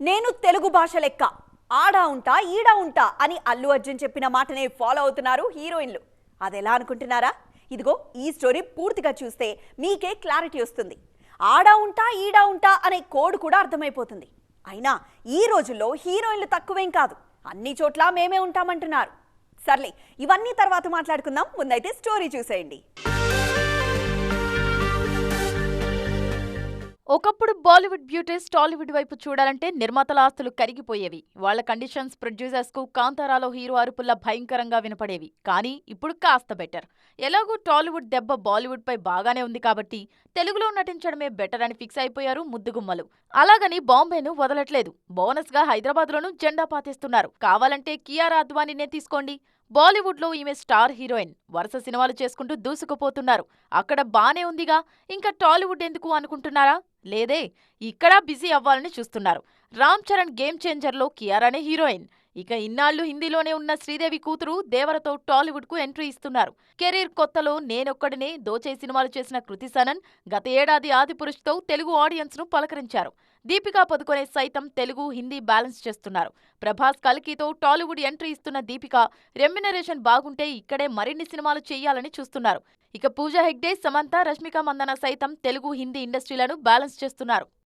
నేను తెలుగు భాష లెక్క ఆడా ఉంటా ఈడా ఉంటా అని అల్లు అర్జున్ చెప్పిన మాటనే ఫాలో అవుతున్నారు హీరోయిన్లు. అదెలా అనుకుంటున్నారా? ఇదిగో ఈ స్టోరీ పూర్తిగా చూస్తే మీకే క్లారిటీ వస్తుంది. ఆడా ఉంటా ఈడా ఉంటా అనే కోడ్ కూడా అర్థమైపోతుంది. అయినా ఈ రోజుల్లో హీరోయిన్లు తక్కువేం కాదు, అన్ని చోట్ల మేమే ఉంటామంటున్నారు. సర్లే, ఇవన్నీ తర్వాత మాట్లాడుకుందాం, ముందైతే స్టోరీ చూసేయండి. ఒకప్పుడు బాలీవుడ్ బ్యూటీస్ టాలీవుడ్ వైపు చూడాలంటే నిర్మాతల ఆస్తులు కరిగిపోయేవి. వాళ్ల కండిషన్స్ ప్రొడ్యూసర్స్ కు కాంతారాలో హీరో అరుపుల్లా భయంకరంగా వినపడేవి. కానీ ఇప్పుడు కాస్త బెటర్. ఎలాగూ టాలీవుడ్ దెబ్బ బాలీవుడ్ పై బాగానే ఉంది కాబట్టి తెలుగులో నటించడమే బెటర్ అని ఫిక్స్ అయిపోయారు ముద్దుగుమ్మలు. అలాగని బాంబేను వదలట్లేదు. బోనస్ గా హైదరాబాద్ లోనూ జెండా పాతేస్తున్నారు. కావాలంటే కియారా అద్వానీనే తీసుకోండి. బాలీవుడ్ లో ఈమె స్టార్ హీరోయిన్. వరుస సినిమాలు చేసుకుంటూ దూసుకుపోతున్నారు. అక్కడ బానే ఉందిగా, ఇంకా టాలీవుడ్ ఎందుకు అనుకుంటున్నారా? లేదే, ఇక్కడా బిజీ అవ్వాలని చూస్తున్నారు. రామ్ చరణ్ గేమ్ చేంజర్ లో కియారానే హీరోయిన్. ఇక ఇన్నాళ్లు హిందీలోనే ఉన్న శ్రీదేవి కూతురు దేవరతో టాలీవుడ్ కు ఎంట్రీ ఇస్తున్నారు. కెరీర్ కొత్తలో నేనొక్కడినే దోచే సినిమాలు చేసిన కృతి సనన్ గత ఏడాది ఆదిపురుష్ తో తెలుగు ఆడియన్స్ ను పలకరించారు. దీపికా పదుకొనే సైతం తెలుగు హిందీ బ్యాలెన్స్ చేస్తున్నారు. ప్రభాస్ కల్కితో టాలీవుడ్ ఎంట్రీ ఇస్తున్న దీపిక రెమ్యునరేషన్ బాగుంటే ఇక్కడే మరిన్ని సినిమాలు చేయాలని చూస్తున్నారు. ఇక పూజా హెగ్డే, సమంత, రష్మిక మందన సైతం తెలుగు హిందీ ఇండస్ట్రీలను బ్యాలెన్స్ చేస్తున్నారు.